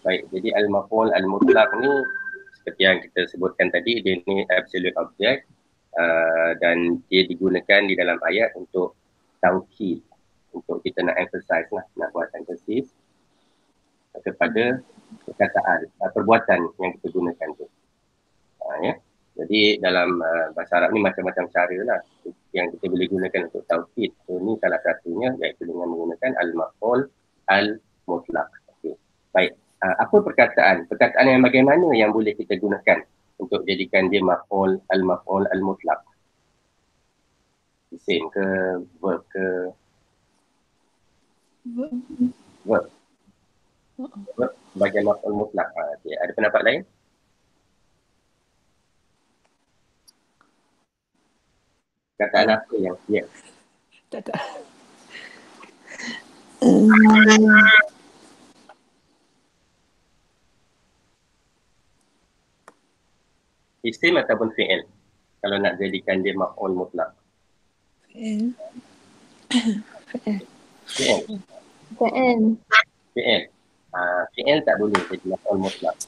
Baik, jadi al-maf'ul al-mutlaq ni seperti yang kita sebutkan tadi, dia ni absolute object dan dia digunakan di dalam ayat untuk taukid, untuk kita nak emphasize lah, nak buat emphasis kepada perkataan, perbuatan yang kita gunakan tu. Ya. Jadi dalam bahasa Arab ni macam-macam cara lah yang kita boleh gunakan untuk taukid. So ni salah satunya iaitu dengan menggunakan al-maf'ul al-mutlaq. Okay. Baik. Apa perkataan yang bagaimana yang boleh kita gunakan untuk jadikan dia maf'ul al-mutlaq? Isim ke, verb ke? Verb. Verb bagian maf'ul mutlaq. Okay. Ada pendapat lain? Perkataan apa yang siap? Tak. Isim ataupun fi'il kalau nak jadikan dia maf'ul mutlaq? Fi'il. Fi'il tak boleh jadi maf'ul mutlaq.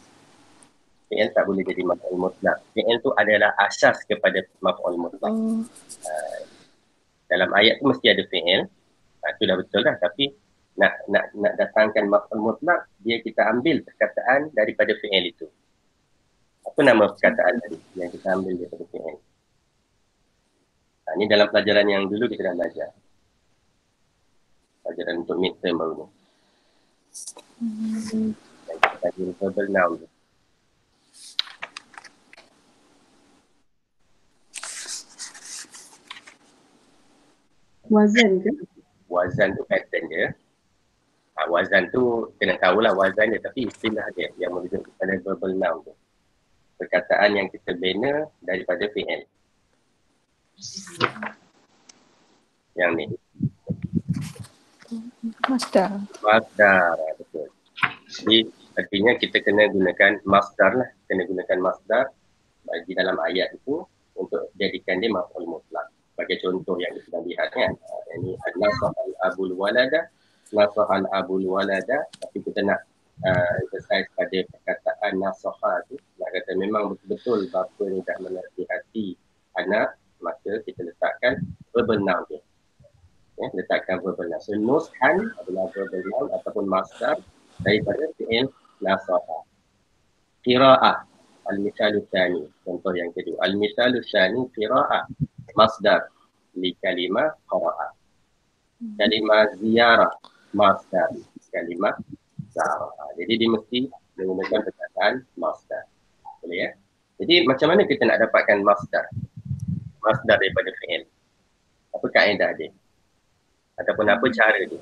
Fi'il tak boleh jadi maf'ul mutlaq. Fi'il tu adalah asas kepada maf'ul mutlaq. Dalam ayat tu mesti ada fi'il. Itu dah betul dah, tapi nak datangkan maf'ul mutlaq, dia kita ambil perkataan daripada fi'il itu. Apa nama perkataan tadi yang kita ambil daripada fi'il? Ini dalam pelajaran yang dulu kita dah belajar. Pelajaran untuk midterm baru ni. Yang kita kaji verbal noun tu. Wazan ke? Wazan tu pattern dia. Wazan tu kena tahulah wazan dia, tapi istilah dia yang merujuk kepada verbal noun tu. Perkataan yang kita bina daripada fi'il. Yang ni. Masdar. Masdar, betul. Jadi artinya kita kena gunakan masdar lah. Kena gunakan masdar di dalam ayat itu untuk jadikan dia maf'ul mutlaq. Sebagai contoh yang kita lihat kan. Ini nasahal abul walada. Nasahal abul walada. Tapi kita nak emphasize pada perkataan nasaha tu. Nak kata memang betul-betul bapa ni dah menasihati anak. Maka kita letakkan verbal noun dia. Ya, letakkan verbal noun. So nushan adalah verbal noun ataupun masdar daripada fi'il nasaha. Qira'ah al-misalu tsani, contoh yang kedua. Al-misalu tsani qira'ah masdar li kalimah qara'ah. Kalimah ziyarah masdar kalimah zara'ah. Jadi dia mesti menggunakan perkataan masdar. Boleh ya? Jadi macam mana kita nak dapatkan masdar? Masdar daripada fi'il. Apa kaedah dia? Ataupun apa cara dia?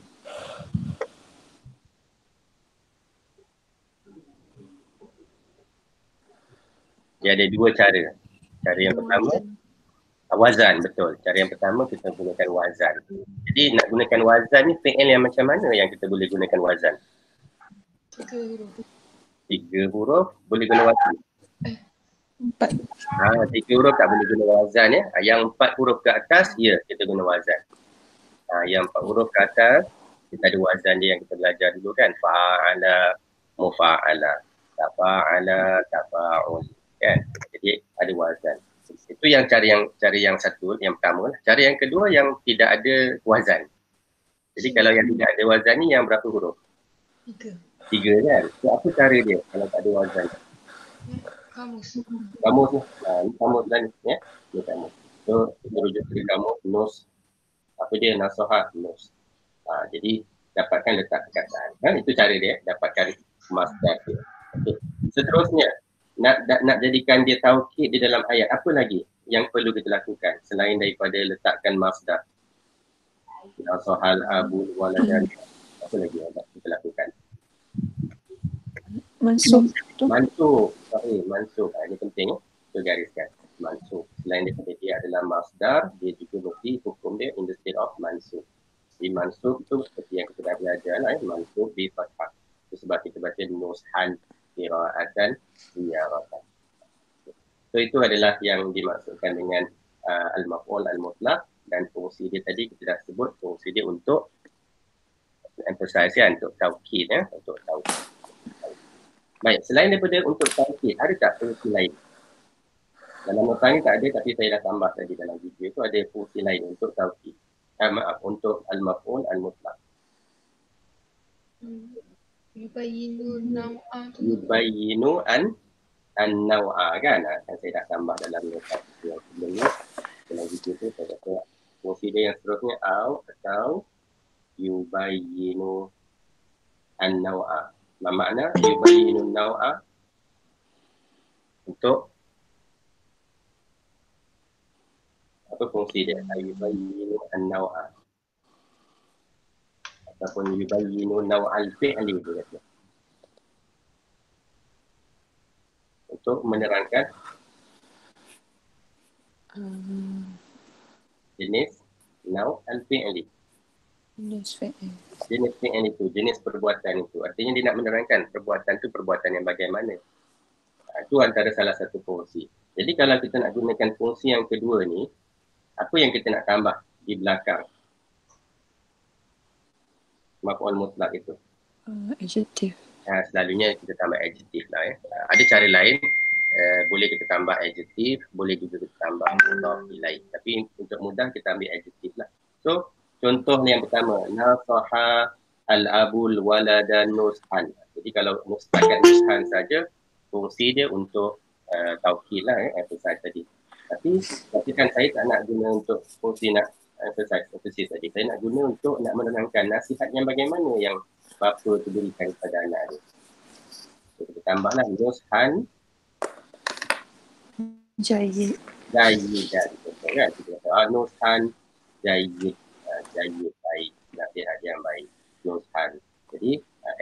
Dia ada dua cara. Cara yang pertama, wazan, betul. Cara yang pertama kita gunakan wazan. Jadi nak gunakan wazan ni fi'il yang macam mana yang kita boleh gunakan wazan? 3 huruf boleh guna wazan. 3 huruf tak boleh guna wazan ya. Yang 4 huruf ke atas, ya kita guna wazan. Yang 4 huruf ke atas, kita ada wazan dia yang kita belajar dulu kan. Fa'ala, mufa'ala, tafa'ala, tafa'ul. Kan? Jadi ada wazan. Itu yang cara yang satu, yang pertama lah. Cara yang kedua yang tidak ada wazan. Jadi kalau yang tidak ada wazan ni yang berapa huruf? 3 kan? So apa cara dia kalau tak ada wazan? Kamus ni. Ni kamus lah ni ya. Ni kamus. So kita rujuk ke kamus nus. Apa dia? Nasaha nus. Jadi dapatkan letak perkataan. Kan? Itu cara dia dapatkan masdar dia. Okay. Seterusnya nak jadikan dia taukid di dalam ayat, apa lagi yang perlu kita lakukan selain daripada letakkan masdar? Nasahal abul waladan. Apa lagi yang kita lakukan? Mansub. Mansub. Mansub. Ini penting kita gariskan. Mansub. Selain daripada dia adalah masdar, dia juga mesti hukum dia in the state of mansub. Di mansub tu seperti yang kita dah belajar lah, mansub bi fathah. Sebab kita baca nushan, qira'atan, ziyaratan. So itu adalah yang dimaksudkan dengan al-maf'ul al-mutlaq, dan fungsi dia tadi kita dah sebut, fungsi dia untuk emphasize kan, untuk taukid ya, untuk taukid. Baik, selain daripada untuk taukid, ada tak fungsi lain? Dalam nota ni tak ada, tapi saya dah tambah tadi dalam video tu ada fungsi lain untuk taukid. Maaf, untuk al-maf'ul al-mutlaq. Yubayinu naw'a tu. Yubayinu an-naw'a kan? Kan saya dah tambah dalam nota yang sebelum ni. Dalam video tu saya kata fungsi dia yang seterusnya atau yubayinu an-naw'a. Makna yubayinu an-naw'a untuk apa fungsi dia? Yubayinu an-naw'a ataupun yubayinu naw'al fi'li dia kata. Untuk menerangkan jenis naw'al fi'li. Jenis fi'il. Jenis fi'il itu, jenis perbuatan itu. Artinya dia nak menerangkan perbuatan itu perbuatan yang bagaimana. Itu antara salah satu fungsi. Jadi kalau kita nak gunakan fungsi yang kedua ni, apa yang kita nak tambah di belakang maf'ul mutlaq itu? Adjektif. Selalunya kita tambah adjektif lah ya. Ada cara lain, boleh kita tambah adjektif, boleh juga kita tambah mudhaf ilaih. Tapi untuk mudah kita ambil adjektif lah. So, contoh yang pertama, nasaha al-abul walada nushan. Jadi kalau setakat nushan saja, fungsi dia untuk taukid lah emphasize tadi. Tapi kan saya tak nak guna untuk fungsi nak emphasize tadi. Saya nak guna untuk nak menerangkan nasihat yang bagaimana yang bapa tu berikan kepada anak dia. So, kita tambahlah nushan Jayyid. Jayyidan. Kan? Kita kata nushan jayyid. Jayyid baik. Nasihat yang baik. Nushan. Jadi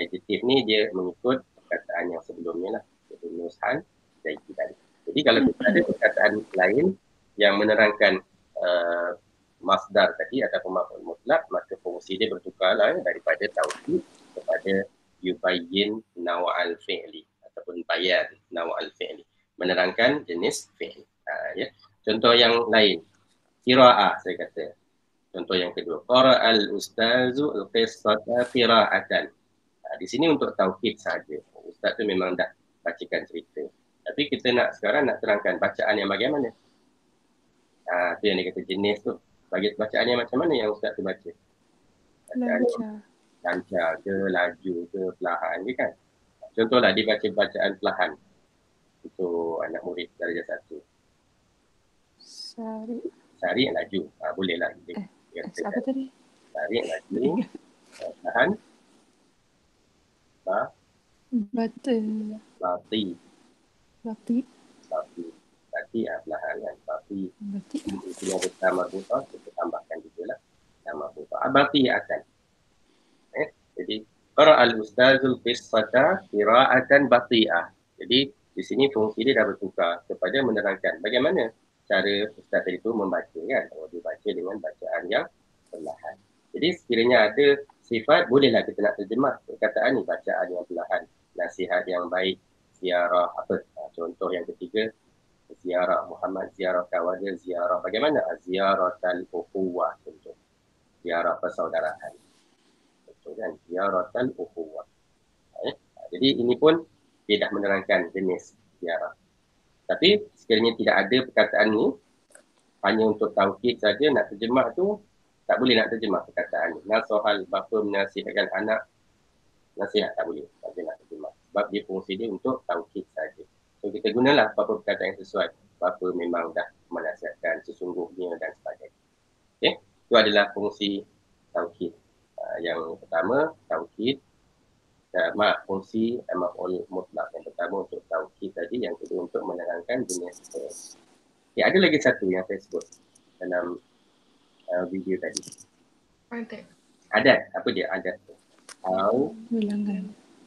adjektif ni dia mengikut perkataan yang sebelumnya lah. Jadi nushan jayyidan. Jadi kalau kita ada perkataan lain yang menerangkan masdar tadi ataupun maf'ul mutlaq, maka fungsi dia bertukar lah daripada taukid kepada yubayyin naw'al fi'li ataupun bayan naw'al fi'li, menerangkan jenis fi'il. Ya. Contoh yang lain, qira'ah saya kata. Contoh yang kedua, qara'al ustazu al-qissata qira'atan. Di sini untuk taukid saja. Ustaz tu memang dah bacakan cerita. Tapi kita nak sekarang nak terangkan bacaan yang bagaimana. Tu yang dia kata jenis tu. Bagi bacaan yang macam mana yang ustaz tu baca? Lancar ke, laju ke, perlahan ke kan? Contohlah dia baca bacaan perlahan untuk anak murid darjah 1. Sari laju. Boleh lah. Apa tadi? Sari laju. Perlahan. Bati. Perlahan kan. Bati. Itu yang bersama buta, kita tambahkan juga lah. Nama buta. Bati akan. Jadi, qara'al ustazul qissata qira'atan bati'ah. Jadi, di sini fungsi dia dah bertukar kepada menerangkan bagaimana cara ustaz itu membaca kan. Kalau dia baca dengan bacaan yang perlahan. Jadi, sekiranya ada sifat, bolehlah kita nak terjemah perkataan ni, bacaan yang perlahan, nasihat yang baik, ziarah apa. Contoh yang ketiga, ziarah Muhammad, ziarah kawan dia, ziarah bagaimana? Ziaratal ukhuwah contoh. Ziarah persaudaraan. Contoh kan, ziaratal ukhuwah. Jadi ini pun dia dah menerangkan jenis ziarah. Tapi sekiranya tidak ada perkataan ni, hanya untuk taukid saja nak terjemah tu, tak boleh nak terjemah perkataan ni. Nasahal bapa menasihatkan anak, nasihat tak boleh. Tak boleh nak terjemah. Sebab dia fungsi dia untuk taukid saja. So kita gunalah apa perkataan yang sesuai. Bapa memang dah menasihatkan sesungguhnya dan sebagainya. Okay? Itu adalah fungsi taukid. Yang pertama, taukid. Fungsi maf'ul mutlaq. Yang pertama untuk taukid tadi, yang kedua untuk menerangkan jenis. Okay, ada lagi satu yang saya sebut dalam video tadi. Adat. Apa dia adat tu?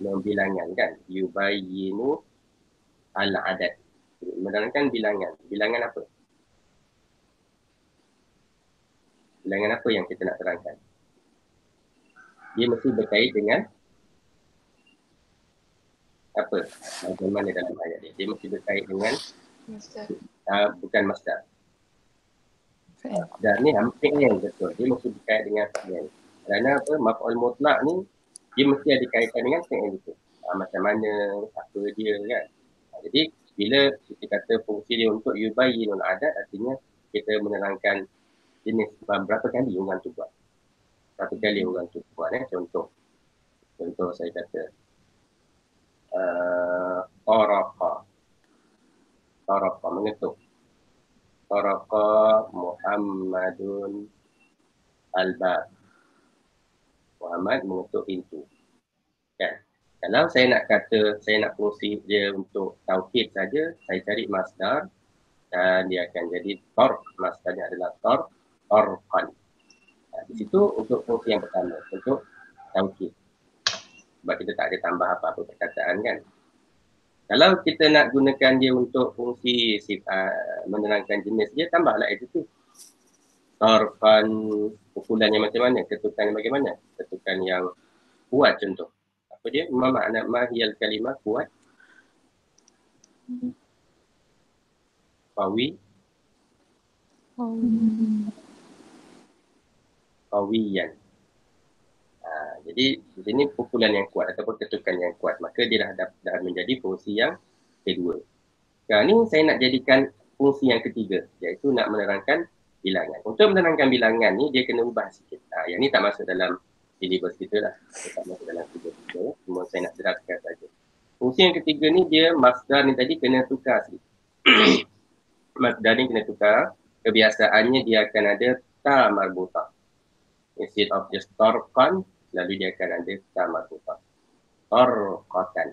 Bilangan kan. Yubayyinu al-adat. Menerangkan bilangan. Bilangan apa? Bilangan apa yang kita nak terangkan? Dia mesti berkait dengan apa? Bagaimana dalam ayat dia? Dia mesti berkait dengan Masdar. Bukan masdar. Dan ni fi'il betul. Dia mesti berkait dengan fi'il. Kerana apa? Maf'ul mutlaq ni dia mesti ada kaitan dengan fi'il itu. macam mana, apa dia kan. Jadi bila kita kata fungsi dia untuk yubayyinul adat, artinya kita menerangkan jenis berapa kali orang tu buat. Berapa kali orang tu buat. Contoh saya kata Taraqa mengetuk. Taraqa Muhammadun al-bab. Muhammad mengetuk pintu. Kan? Kalau saya nak kata, saya nak fungsi dia untuk taukid saja, saya cari masdar dan dia akan jadi tar. Masdarnya adalah tarqan. Di situ untuk fungsi yang pertama, untuk taukid. Sebab kita tak ada tambah apa-apa perkataan kan. Kalau kita nak gunakan dia untuk fungsi menerangkan jenis dia, tambahlah adjektif. Tarqan, pukulannya macam mana? Ketukan bagaimana? Ketukan yang kuat contoh. Apa dia? Makna mahiyal kalimah kuat. Qawiyan. Jadi di sini pukulan yang kuat ataupun ketukan yang kuat, maka dia dah menjadi fungsi yang kedua. Sekarang ni saya nak jadikan fungsi yang ketiga, iaitu nak menerangkan bilangan. Untuk menerangkan bilangan ni dia kena ubah sikit. Yang ni tak masuk dalam syllabus kita lah. Tak masuk dalam syllabus kita. Cuma saya nak jelaskan saja. Fungsi yang ketiga ni dia masdar ni tadi kena tukar sikit. Masdar ni kena tukar. Kebiasaannya dia akan ada ta marbutah. Instead of just tarqan, lalu dia akan ada ta marbutah. Tarqatan.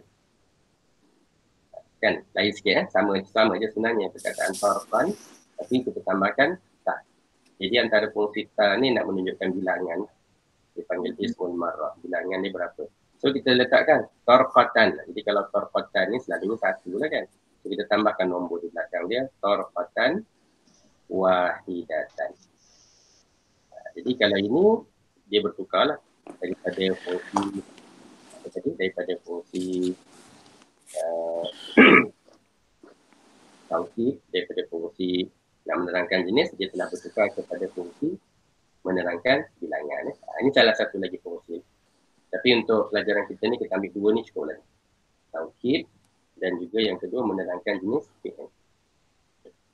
Kan lain sikit sama je sebenarnya perkataan tarqan, tapi kita tambahkan ta. Jadi antara fungsi ta ni nak menunjukkan bilangan. Dipanggil ismul marrah. Bilangan ni berapa? So kita letakkan tarqatan. Jadi kalau tarqatan ni selalunya satu lah kan. So kita tambahkan nombor di belakang dia. Tarqatan wahidatan. Jadi kalau ini dia bertukar lah daripada fungsi taukid, daripada fungsi nak menerangkan jenis, dia telah bertukar kepada fungsi menerangkan bilangan. Ini salah satu lagi fungsi. Tapi untuk pelajaran kita ni, kita ambil dua ni cukup lagi. Taukid dan juga yang kedua menerangkan jenis fi'il.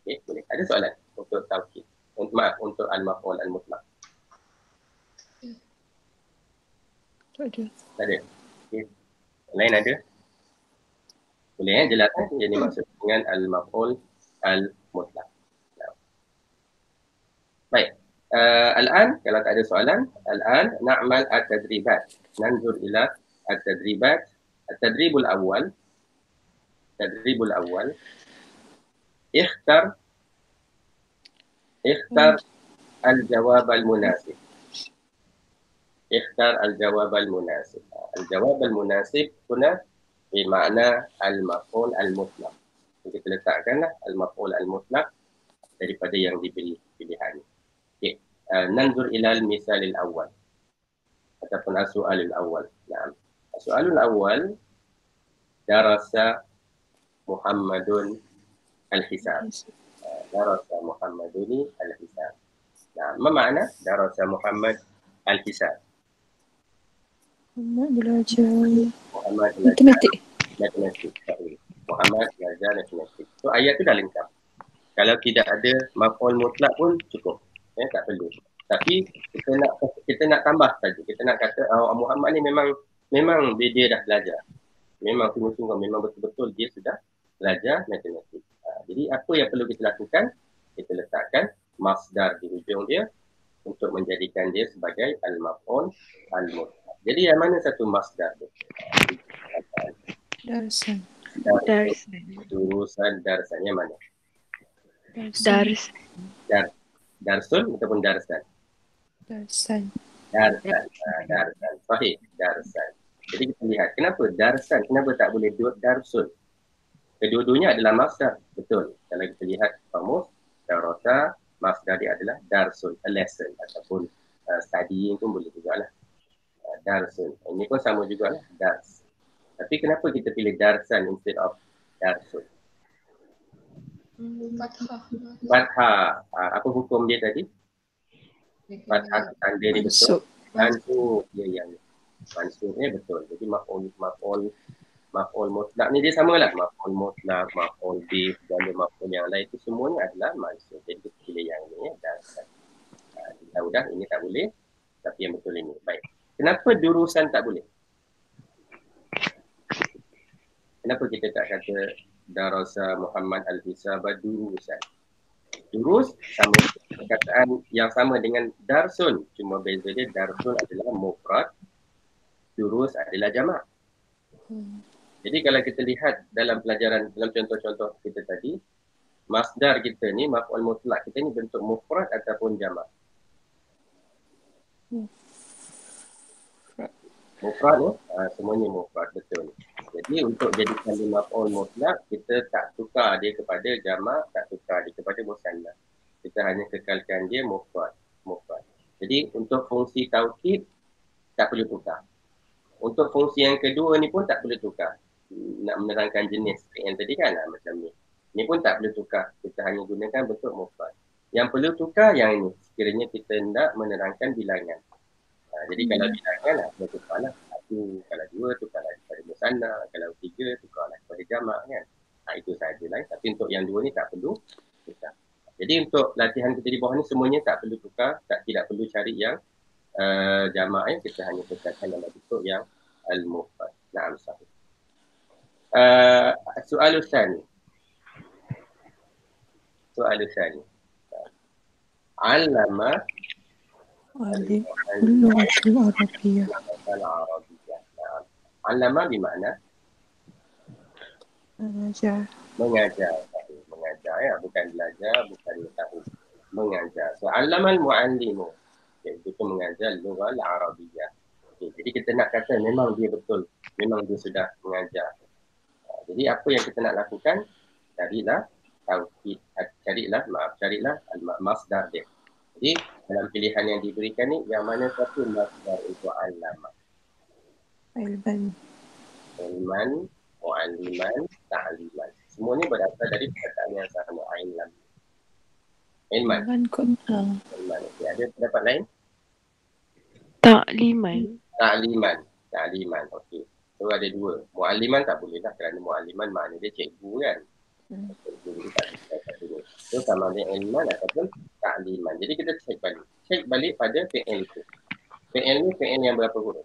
Okay, boleh. Ada soalan untuk taukid? Untuk al-maf'ul al-mutlaq. Tak ada. Tak ada. Okay. Lain ada? Boleh jelaskan jadi maksud dengan al-maf'ul al-mutlaq. Baik. Al-an, kalau tak ada soalan, al-an na'mal at-tadribat. Nanzur ila at-tadribat. At-tadribul awal. Tadribul awal. Ikhtar al-jawab al-munasib. Ikhtar al-jawab al-munasib. Al-jawab al-munasib huna bermakna al-maf'ul al-mutlaq. Kita letakkanlah al-maf'ul al-mutlaq daripada yang diberi pilihan. Okey. Nanzur ila al-misal al-awwal ataupun as-su'al al-awwal. Naam. As-su'al al-awwal darasa Muhammadun al-hisab. Darasa Muhammadun al-hisab. Nah, apa makna darasa Muhammad al-hisab? Muhammad belajar matematik. Muhammad belajar matematik. So ayat tu dah lengkap. Kalau tidak ada maf'ul mutlak pun cukup. Tak perlu. Tapi kita nak tambah saja. Kita nak kata Muhammad ni memang dia dah belajar. Memang sungguh-sungguh, memang betul-betul dia sudah belajar matematik. Jadi apa yang perlu kita lakukan? Kita letakkan masdar di hujung dia untuk menjadikan dia sebagai al-maf'ul al-mutlaq. Jadi yang mana satu masdar tu? Darsan. Jurusan darsannya mana? Darsun ataupun darsan? Darsan. Darsan. Sahih, darsan. Jadi kita lihat kenapa darsan, kenapa tak boleh darsun? Kedua-duanya adalah masdar. Betul. Kalau kita lihat kamus, darasa, masdar dia adalah darsun, a lesson ataupun studying pun boleh juga lah. Darsun. Ini pun sama juga lah, dars. Tapi kenapa kita pilih darsan instead of darsun? Fathah. Apa hukum dia tadi? Fathah tanda dia betul. Mansub. Dia yang mansubnya betul. Jadi maf'ul Maf'ul mutlak ni dia samalah. Maf'ul mutlak, maf'ul bih, dan maf'ul yang lain itu semuanya adalah mansub. Jadi kita pilih yang ni. Dan tahu dah ini tak boleh. Tapi yang betul ini. Baik. Kenapa durusan tak boleh? Kenapa kita tak kata darasa Muhammad al-Hisaba durusan? Durus sama perkataan yang sama dengan darsun. Cuma beza dia darsun adalah mufrad, durus adalah jamak. Jadi kalau kita lihat dalam pelajaran, dalam contoh-contoh kita tadi, masdar kita ni, maf'ul mutlak kita ni bentuk mufrad ataupun jamak. Mufrad ni, semuanya mufrad, betul. Jadi untuk jadikan dia maf'ul mutlak, kita tak tukar dia kepada jamak, tak tukar dia kepada musanna. Kita hanya kekalkan dia mufrad. Jadi untuk fungsi taukid, tak perlu tukar. Untuk fungsi yang kedua ni pun tak perlu tukar. Nak menerangkan jenis yang tadi kan macam ni. Ni pun tak perlu tukar. Kita hanya gunakan bentuk mufrad. Yang perlu tukar yang ini. Sekiranya kita hendak menerangkan bilangan. Jadi kalau bilangan, perlu tukarlah. Satu, kalau dua, tukarlah kepada musanna. Kalau tiga, tukarlah kepada jamak kan. Itu sahajalah. Tapi untuk yang dua ni tak perlu tukar. Jadi untuk latihan kita di bawah ni semuanya tak perlu tukar. Tidak perlu cari yang jamak. Kita hanya tukarkan dalam bentuk yang al-mufrad. Na'am sahih. Soalan tsani. Allama اللغة العربية. Allama bermakna mengajar. Mengajar ya, bukan belajar, bukan tahu. Mengajar. So allamal muallimu, iaitu mengajar lughah al-Arabiyyah. Jadi kita nak kata memang dia betul, memang dia sudah mengajar. Jadi apa yang kita nak lakukan? Carilah taukid, carilah masdar dia. Jadi dalam pilihan yang diberikan ni, yang mana satu masdar untuk allama? Ilman, mu'alliman, ta'liman. Semuanya berasal dari perkataan yang sama, ilman. Ilman. Ilman. Okay. Ada pendapat lain? Ta'liman. Okey. So ada dua. Mu'alliman tak boleh lah kerana mu'alliman makna dia cikgu kan. Cikgu tak bisa satu. So sama ada ilman ataupun ta'liman. Jadi kita cek balik pada fi'il itu. Fi'il ni fi'il yang berapa huruf?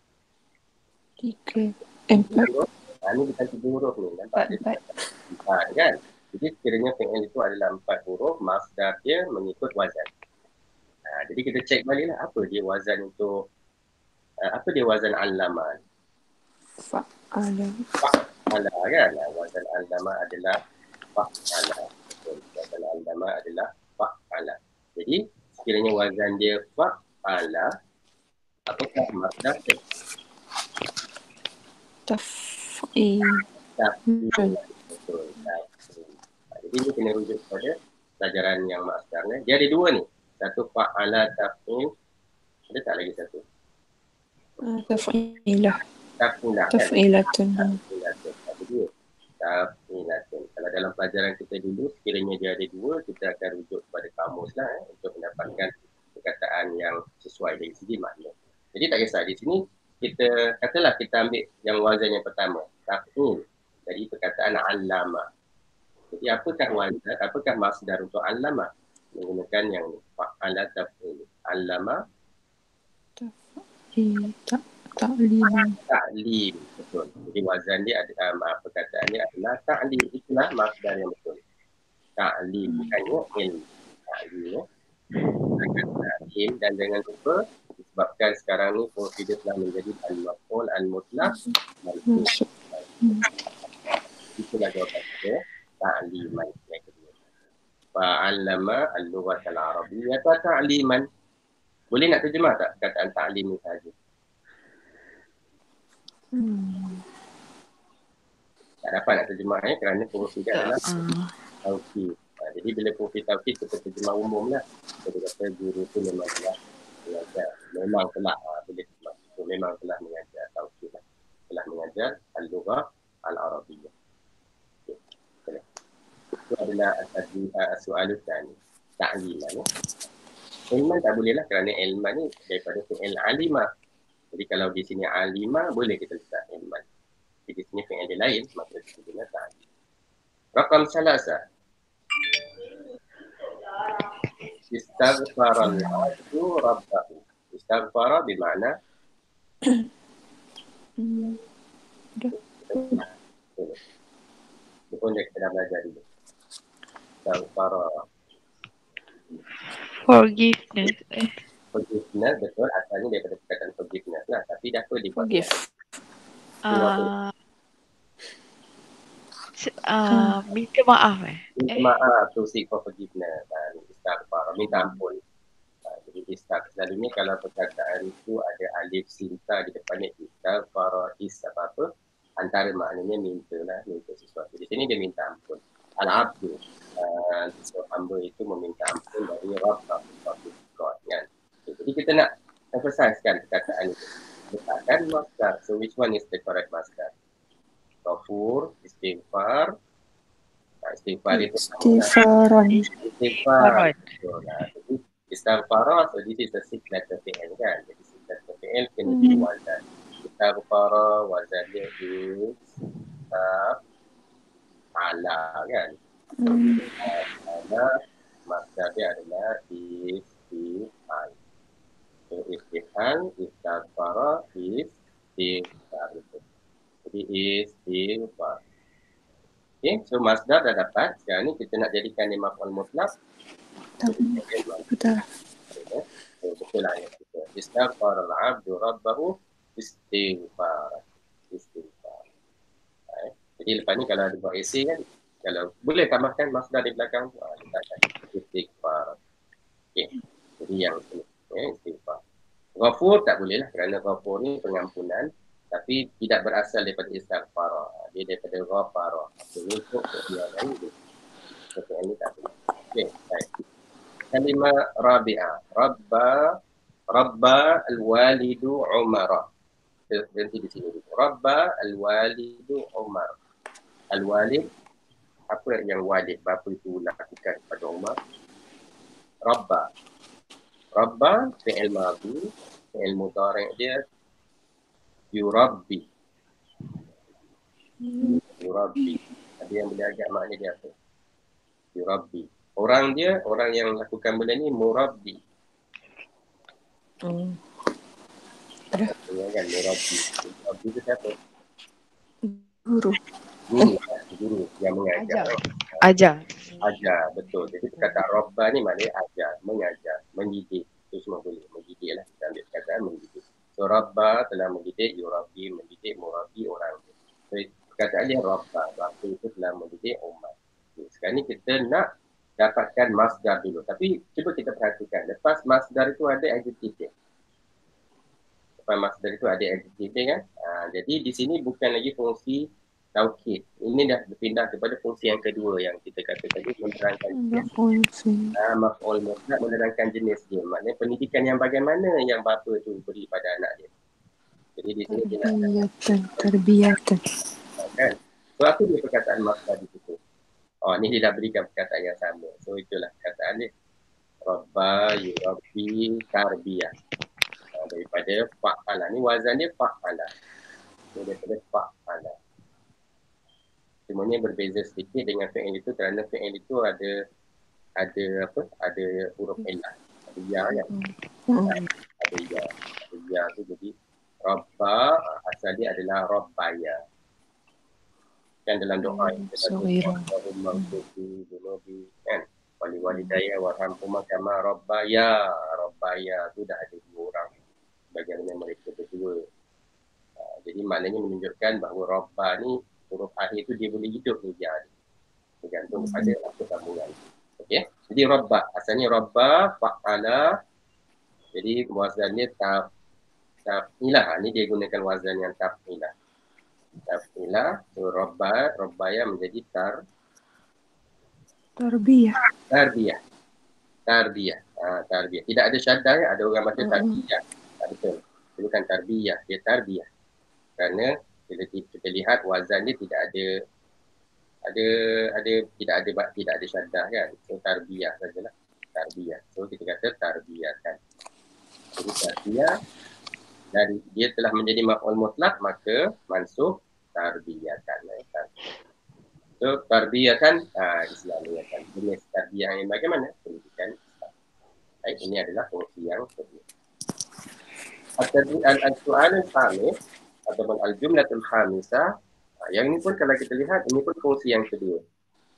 3, 4. Ini bukan 3 huruf ni. Nampak? 4 kan? Jadi sekiranya fi'il itu adalah 4 huruf, masdar dia mengikut wazan. Jadi kita cek baliklah apa dia wazan untuk apa dia wazan allama? Fa'ala kan? Wazan allama adalah fa'ala. Wazan allama adalah fa'ala. Jadi sekiranya wazan dia fa'ala, apakah masdar dia? Taf'il. Betul. Jadi ini kena rujuk kepada pelajaran yang masdarnya. Dia ada dua ni. Satu fa'ala taf'il. Ada tak lagi satu? Taf'ilah. Taf'ilatun. Ada dua. Taf'ilatun. Kalau dalam pelajaran kita dulu, sekiranya dia ada dua, kita akan rujuk kepada kamus lah untuk mendapatkan perkataan yang sesuai dari segi makna. Jadi tak kisah. Di sini kita katalah kita ambil yang wazan yang pertama. Taf'il. Dari perkataan allama. Jadi apakah masdar untuk allama? Menggunakan yang fa'ala taf'il. Allama ta'lim. Betul. Jadi wazan dia perkataan dia adalah ta'lim. Itulah masdar yang betul. Ta'lim bukannya ilm. Ta'lim ta'lim. Dan jangan lupa disebabkan sekarang ni fungsi dia telah menjadi al-maf'ul al-mutlaq. Itulah jawapan saya. Ta'liman yang kedua. Fa'allama al-lughah al-arabiyyah ta'liman. Boleh nak terjemah tak perkataan ta'lim ni sahaja? Tak dapat nak terjemah kerana fungsi dia adalah taukid. Jadi bila fungsi taukid kita terjemah umum lah. Kita kata guru tu memang telah mengajar. Memang telah mengajar taukid lah. Telah mengajar al-lughah al-arabiyyah. Itu adalah soalan tadi. Ta'liman. Ilman tak boleh lah kerana ilman ni daripada fi'il alimah. Jadi kalau di sini alimah boleh kita letak ilman. Jadi sini fi'il dia lain, maka digunakan. Rakam salasa. Istaghfara al-'abdu rabbahu. Istaghfara bermakna itu pun dia kita dah belajar dulu. Istaghfara. Forgiveness. Forgiveness, betul. Asalnya daripada perkataan forgiveness lah. Tapi dah apa dibuat? Forgive. Minta maaf Minta maaf, to seek for forgiveness. Istighfar, minta ampun. Jadi istighfar, selalunya kalau perkataan itu ada alif sinta di depannya istighfar, apa-apa, antara maknanya minta lah, minta sesuatu. Di sini dia minta ampun. Al-abdu, hamba itu meminta ampun dari Rabbah, God, kan? Jadi kita nak emphasizekan perkataan itu. Letakkan masdar. So which one is the correct masdar? Ghafur, istighfar. Istighfar itu Istighfaran. istighfar. Jadi istighfar, so this is the six letter fi'il kan. Jadi six letter fi'il kena diwazan. Istighfar wazan dia is ala kan. Ala maksud dia adalah istighfar. So istighfar, istighfar, istighfar. Jadi istighfar. Okay, so masdar dah dapat. Sekarang ni kita nak jadikan dia maf'ul mutlaq. Betul. Betul lah ayat kita. Istighfar al-'abdu rabbahu istighfar. Istighfar. Jadi lepas ni kalau ada buat essay kan, kalau boleh tambahkan masdar di belakang tu, letakkan istighfar. Okay. Jadi yang istighfar. Ghafur tak boleh lah kerana ghafur ni pengampunan. Tapi tidak berasal daripada istighfar. Dia daripada ghafara. Jadi untuk dia lain dia. Seperti ini tak boleh. Okey, baik. Kalimah rabi'ah. Rabba al-walidu Umar. Berhenti di sini. Rabba al-walidu Umar. Al-walid, apa yang walid, bapa itu lakukan kepada Umar? Rabba. Rabba, fi'il madhi, fi'il mudhari' dia yurabbi. Yurabbi. Ada yang boleh agak makna dia apa? Yurabbi. Orang dia, orang yang lakukan benda ni murabbi. Ada. Kan murabbi. Murabbi itu siapa? Guru. Guru yang mengajar. Ajar. Ajar, betul. Jadi perkataan rabba ni maknanya ajar, mengajar, mendidik. Itu semua boleh. Mendidik lah. Kita ambil perkataan mendidik. So rabba telah mendidik, yurabbi mendidik, murabbi orang. So perkataan dia rabba. Rabba itu telah mendidik umat. Okay. Sekarang ni kita nak dapatkan masdar dulu. Tapi cuba kita perhatikan. Lepas masdar itu ada adjektif dia. Lepas masdar itu ada adjektif dia kan. Jadi di sini bukan lagi fungsi taukid. Ini dah berpindah kepada fungsi yang kedua yang kita kata tadi, menerangkan jenis. Maf'ul mutlaq menerangkan jenis dia. Maknanya pendidikan yang bagaimana yang bapa tu beri pada anak dia. Jadi di sini dia nak Tarbiyatan. kan. So apa dia perkataan masdar di situ? Oh, ni dia dah berikan perkataan yang sama. So itulah perkataan dia. Rabba yurabbi tarbiyah. Daripada fa'ala. Ni wazan dia fa'ala. Daripada fa'ala. Semuanya berbeza sedikit dengan fi'il itu kerana fi'il itu ada huruf illah. Ada ya kan? Ada ya tu jadi Rabba asal dia adalah Rabbaya. Kan dalam doa yang kita kan? Wali walidayya warhamhuma kama Rabbaya. Rabbaya tu dah ada dua orang. Bagaimana mereka berdua. Jadi maknanya menunjukkan bahawa Rabba ni huruf akhir tu dia boleh hidup ni dia. Tergantung pada apa sambungan. Okey. Jadi Rabba. Asalnya Rabba, fa'ala. Jadi wazannya taf'ilah. Ni dia gunakan wazan yang taf'ilah. Taf'ilah. So Rabba, Rabbaya menjadi Tarbiyah. Tarbiyah. Tarbiyah. Tidak ada syaddah ya. Ada orang baca tarbiyah. Tak betul. Dia bukan tarbiyah. Dia tarbiyah. Kerana kita lihat wazan dia tidak ada syaddah kan. So tarbiyah sajalah. Tarbiyah. So kita kata tarbiyah kan. Jadi tarbiyah dari dia telah menjadi maf'ul mutlaq maka mansub tarbiyatan. So tarbiyatan Islamiatan. Jenis tarbiyah yang bagaimana? Pendidikan Islam. Baik, ini adalah fungsi yang kedua. Al-Soal al-Khamis ataupun al-Jumlatul Khamisah, yang ini pun kalau kita lihat, ini pun fungsi yang kedua.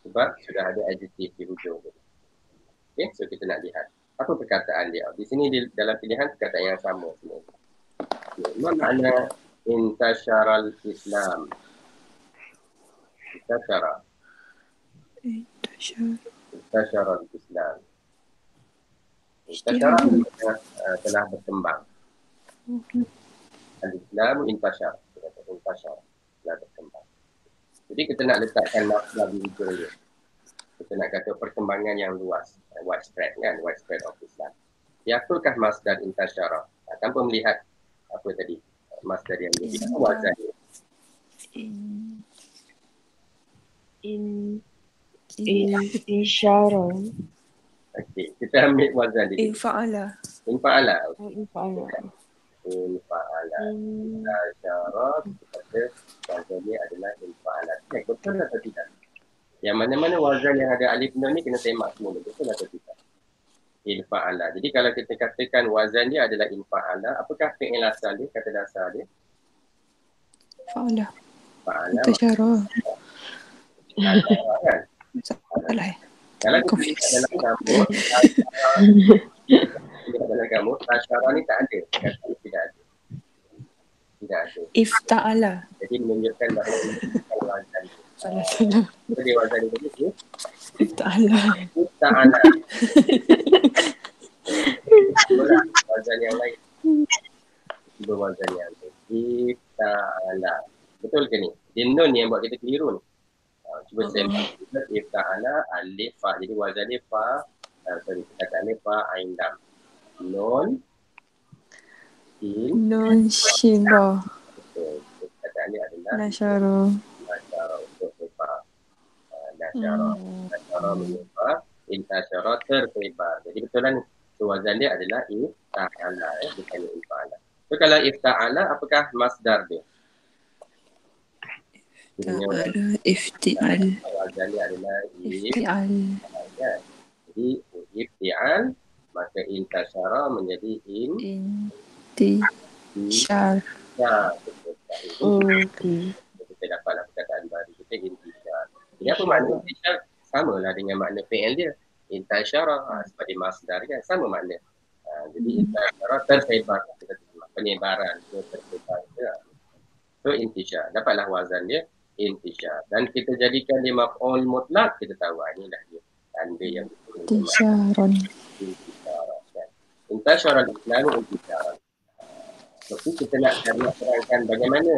Sebab sudah ada adjektif di hujung. Okay, so kita nak lihat apa perkataan dia. Di sini dalam pilihan perkataan yang sama semua. Apa makna intasyaral Islam? Intasyaral Islam. Intasyaral telah berkembang. Al-Islam intasyar. Intasyar telah berkembang. Jadi kita nak letakkan makna di hujung dia. Kita nak kata perkembangan yang luas, widespread kan, widespread of Islam. Apakah masdar intasyara? Tanpa melihat apa tadi masdar yang dia wazan dia. Insyara. Okey, kita ambil wazan dia. Infa'ala. Infa'ala. Infa'ala. Infa'ala. Intasyara, kita kata wazan dia adalah infa'ala. Betul atau tidak? Yang mana-mana wazan yang ada alif nun ni kena semak semula. Betul atau tidak? Infa'ala. Jadi kalau kita katakan wazan dia adalah infa'ala, apakah fi'il asal dia, kata dasar dia? Fa'ala. Fa'ala. Intasyara. Kan? Salah. Kalau kita lihat dalam kamus, dalam kamus, asyara ni tak ada. Kata tidak ada. Tidak ada. Ifta'ala. Jadi menunjukkan bahawa ini bukan wazan dia. Salah. Jadi wazan dia tadi, Ifta'ala. Ta'ala. Bola wazan yang lain. Cuba wazan yang lain. Ta'ala. Betul ke ni? Dia nun yang buat kita keliru ni. Cuba saya buat Ta'ala alif fa. Jadi wazan dia fa. Kata alif fa ain lam. Nun sin. Nun shin ra. Betul. Kata alif adalah Nasyara. nasyara untuk sebar. Nasyara menyebar. Intasyara tersebar. Jadi betul lah ni. So wazan dia adalah ifta'ala. Bukan ifta'ala. So kalau ifta'ala, apakah masdar dia? Ta'ala. Ifti'al. Wazan dia adalah Ifti'al. ifta'al. Jadi ifti'al, maka intasyara menjadi Intisyar. Kita dapatlah perkataan baru kita intisyar. Jadi apa makna intisyar? Samalah dengan makna fi'il dia. Intasyara sebagai masdar kan, sama makna. Jadi intasyara tersebar, penyebaran, tersebar. So intisyar, dapatlah wazan dia intisyar. Dan kita jadikan dia maf'ul mutlak, kita tahu inilah dia tanda yang Intisyaron. intasyara al-Islam intisyaran. Tapi kita nak terangkan bagaimana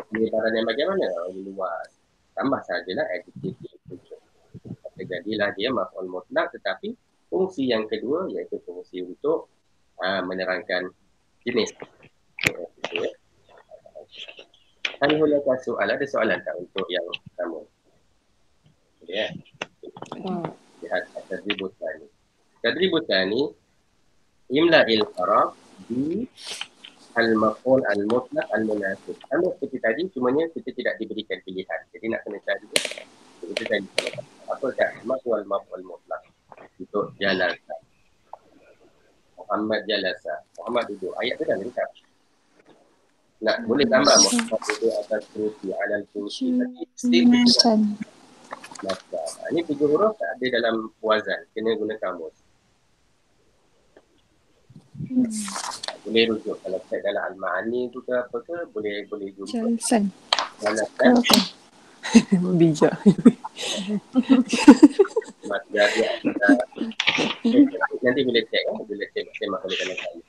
penyebaran yang bagaimana luas. Tambah sajalah adjektif itu. Jadilah dia maf'ul mutlak, tetapi fungsi yang kedua iaitu fungsi untuk menerangkan jenis. Hal hulaka soal, ada soalan tak untuk yang pertama? Ya. Lihat tadribut tani. Tadribut tani imla'il faraq bi al-maf'ul al-mutlaq al-munasib. Sama seperti tadi, cumanya kita tidak diberikan pilihan. Jadi nak kena cari kita cari apakah maf'ul mutlaq untuk jalasa. Muhammad jalasa. Muhammad duduk. Ayat tu dah lengkap. Nak boleh tambah Muhammad duduk atas kursi, alal kursi. Julisan. Ini 3 huruf tak ada dalam wazan. Kena guna kamus. Boleh rujuk. Kalau cek dalam Al-Ma'ani tu ke apa ke, boleh jumpa. Jalsan. Jalasan. Bijak. Mas dia nanti boleh cek kan? Boleh cek semak oleh kanan-kanan.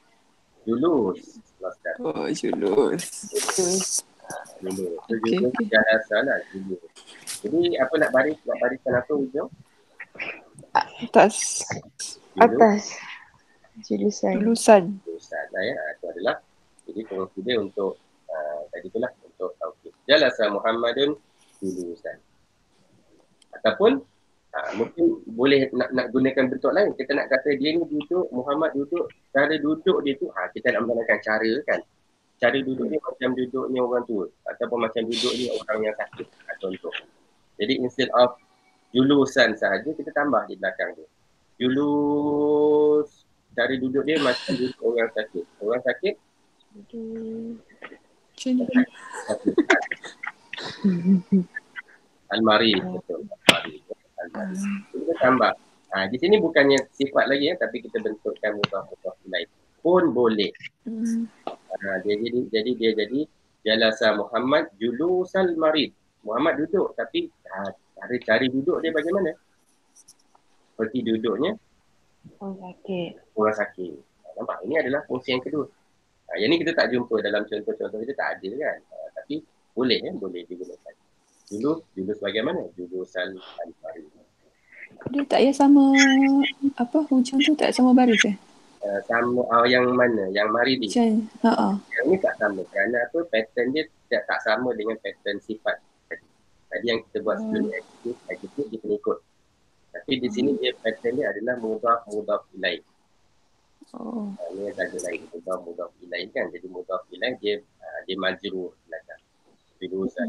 Julus. Masdar. Oh, julus. Julus. Okey. Julus jalasa lah. Julus. Jadi apa nak bariskan apa hujung? Atas. Atas. Julusan. Julusan. Julusan lah ya. Itu adalah jadi fungsi dia untuk tadi itulah untuk taukid. Jalasa Muhammadun julusan. Ataupun mungkin boleh nak gunakan bentuk lain. Kita nak kata dia ni duduk, Muhammad duduk, cara duduk dia tu kita nak menggunakan cara kan. cara duduk dia macam duduknya orang tua ataupun macam duduk dia orang yang sakit, contoh. Jadi instead of julusan sahaja, kita tambah di belakang tu. Julus, cara duduk dia macam duduk orang sakit. Orang sakit, sakit. Almari, betul. Almari. Kita tambah. Di sini bukannya sifat lagi tapi kita bentukkan mudhaf ilaih pun boleh. Dia jadi jalasa Muhammad julusal marid. Muhammad duduk tapi cara duduk dia bagaimana? Seperti duduknya orang sakit. Nampak? Ini adalah fungsi yang kedua. Yang ni kita tak jumpa dalam contoh-contoh kita, tak ada kan. Tapi boleh boleh digunakan. Julus bagaimana? Julusal marid. Dia tak payah sama hujung tu tak sama baris sama yang mana? Yang maridi. Yang ni tak sama kerana pattern dia tak sama dengan pattern sifat. Tadi yang kita buat sebelum adjective dia pengikut. Tapi di sini dia pattern dia adalah mudhaf ilaih. Ini ada lain mudhaf ilaih kan. Jadi mudhaf ilaih dia majrur belakang. Jurusan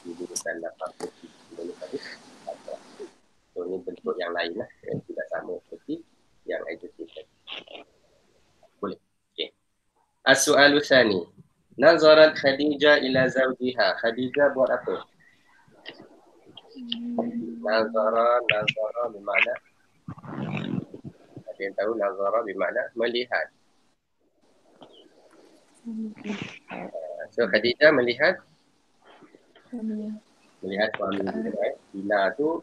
jurusan lapan tadi. So ini bentuk yang lain lah, yang tidak sama seperti yang adjective tadi. Boleh. Okey. As-su'alu tsani. Nazarat Khadijah ila zawjiha. Khadijah buat apa? Nazara bermakna, ada yang tahu nazara bermakna melihat. So Khadijah melihat suami dia. Bila tu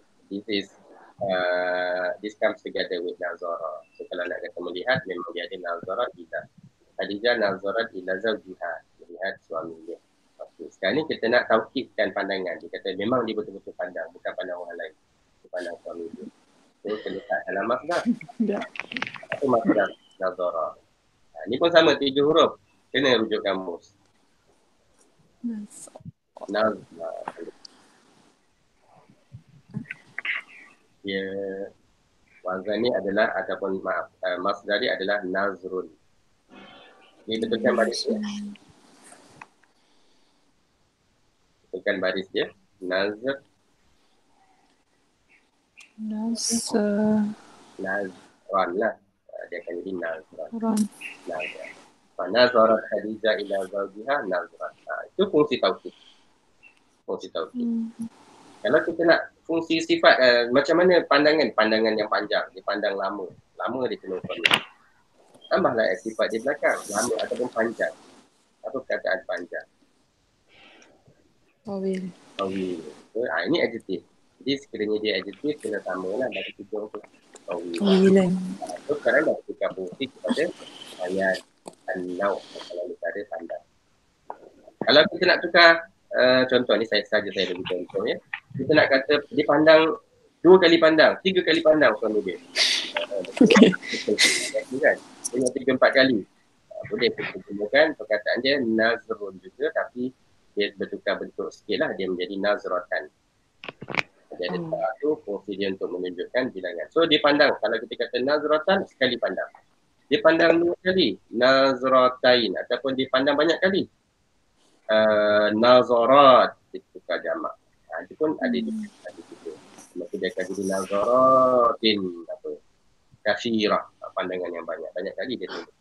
this comes together with nazara. So kalau nak kata melihat, memang dia ada nazara ila. Khadijah nazarat ila zawjiha, melihat suami dia. Okay. Sekarang ni kita nak taukidkan pandangan. Dia kata memang dia betul-betul pandang, bukan pandang orang lain. Dia pandang suami dia. So kita letak dalam masdar. Apa masdar nazara? Ni pun sama, 7 huruf. Kena rujuk kamus. Nazara. Dia wazan ni adalah ataupun masdar dia adalah nazrun. Ni betulkan baris dia. Betulkan baris dia. Nazran lah. Dia akan jadi nazran. Nazarat Khadijah ila zawjiha nazran. Itu fungsi taukid. Kalau kita nak fungsi sifat, macam mana pandangan yang panjang, dia pandang lama dia kena suami. Tambahlah sifat di belakang, lama ataupun panjang. Apa perkataan panjang? Tawil. So, ini adjektif. Jadi sekiranya dia adjektif, kena samalah dari hujung tu. Tawilan. So sekarang dah tukar fungsi kepada ayat an-naw, kalau kita ada pandang. Kalau kita nak tukar, contoh ni saya bagi contoh ya. Kita nak kata dia pandang 2 kali pandang, 3 kali pandang suami dia. Okey. Kan? Dia 3-4 kali. Boleh kita gunakan perkataan dia nazrun juga, tapi dia bertukar bentuk sikit lah, dia menjadi nazratan. Jadi tu fungsi dia untuk menunjukkan bilangan. So dia pandang, kalau kita kata nazratan, sekali pandang. Dia pandang 2 kali, nazratain, ataupun dia pandang banyak kali. Nazarat, kita tukar jamak. Itu pun ada juga. Maka dia akan jadi nazaratin, kathirah, pandangan yang banyak kali dia tunjuk.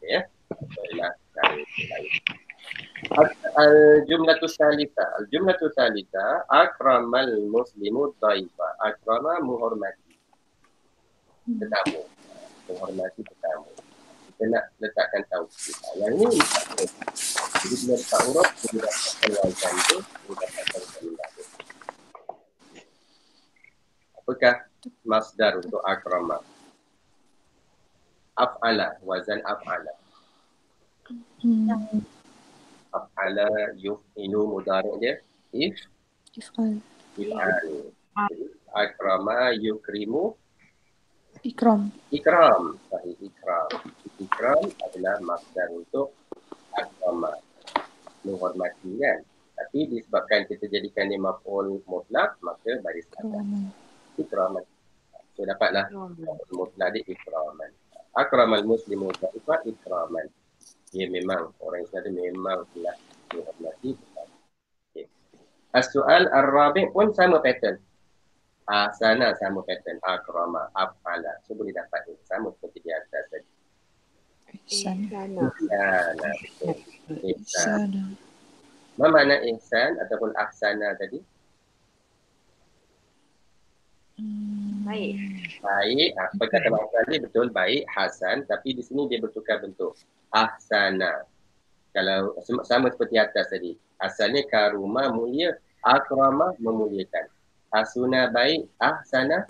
Okay, ya. Al-jumlatu salisa akramal muslimu dhaifa. Akrama menghormati tetamu. Menghormati tetamu. Kita nak letakkan taukid. Yang ni jadi bila letak huruf, kita dapatkan wazan tu, kita dapatkan kalimah tu. Apakah masdar untuk akrama? Af'ala, wazan af'ala. Af'ala yuf'ilu mudhari' dia if'al. Akrama yukrimu ikram. Sahih, ikram. Ikram adalah masdar untuk akrama, menghormati kan. Tapi disebabkan kita jadikan dia maf'ul mutlak, maka baris kata ikraman. So dapatlah maf'ul mutlak dia ikraman. Akramal muslimu dha'ifa ikraman. Dia memang, orang Islam dia memang telah dihormati. Okay. As-soal ar-rabi' pun sama pattern. Ahsana sama pattern. Akrama, af'ala. So boleh dapat ni. Sama seperti di atas tadi. Ihsan. Sana. Ihsana, betul. Ihsan. Ihsan. Apa makna ihsan ataupun ahsana tadi? Baik. Baik, perkataan tadi betul, baik, hasan, tapi di sini dia bertukar bentuk. Ahsana. Kalau sama seperti atas tadi. Asalnya karuma mulia, akrama memuliakan. Hasuna baik, ahsana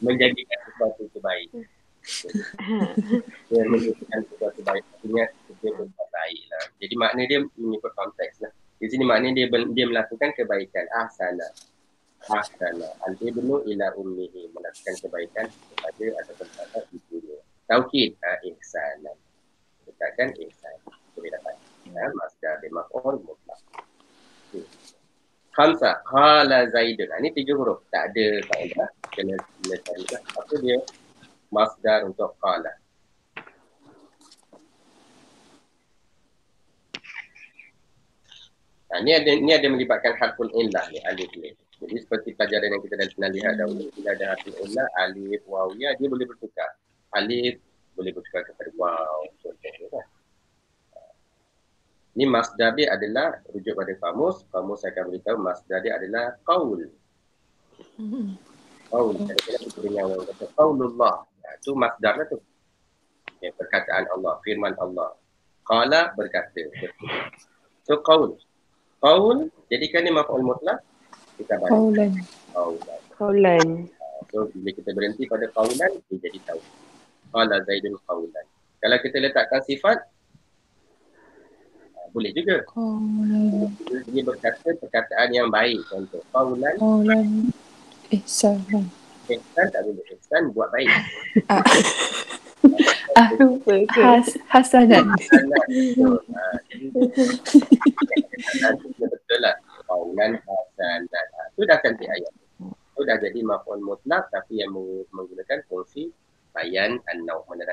menjadikan sesuatu itu baik. Dia menjadikan sesuatu baik. Artinya dia berbuat baik lah. Jadi makna dia mengikut konteks lah. Di sini maknanya dia melakukan kebaikan. Ahsana. Ahsana. Al-ibnu ila ummihi. Melakukan kebaikan kepada ataupun kepada ibunya. Taukid. Ihsanan. Katakan ihsan. Boleh dapat. Masdar bimaf'ul mutlaq. Khamsa, qala Zaidun. Ini 3 huruf. Tak ada kaedah. Kena cari lah. Apa dia? Masdar untuk qala. Ni ada melibatkan harful illah ni, alif ni. Jadi seperti pelajaran yang kita dah pernah lihat dahulu, bila ada harful illah, alif, wawiyah, dia boleh bertukar. Alif boleh bertukar kepada waw. Contohnya kan. Ni masdar dia adalah rujuk pada kamus. Kamus akan beritahu masdar dia adalah qaul. Qaul. Kadang-kadang kita dengar orang kata qaulullah. Itu masdar lah tu. Ya, perkataan Allah, firman Allah. Qala berkata. So qaul. Qaul, jadikan dia maf'ul mutlaq. Kita balik. Qaulan. Kaulan. So bila kita berhenti pada qaulan, dia jadi tahu. Qala Zaidun qaulan. Kalau kita letakkan sifat, boleh juga. Qaulan. Dia berkata perkataan yang baik. Contoh, qaulan. Qaulan. Ihsanan. Ihsan tak boleh. Ihsan buat baik. Lupa ke? Hasanan. Betul. Betul lah. Qaulan hasanan. Itu dah cantik ayat. Itu dah jadi maf'ul mutlaq tapi yang menggunakan fungsi bayan an-naw, menerangkan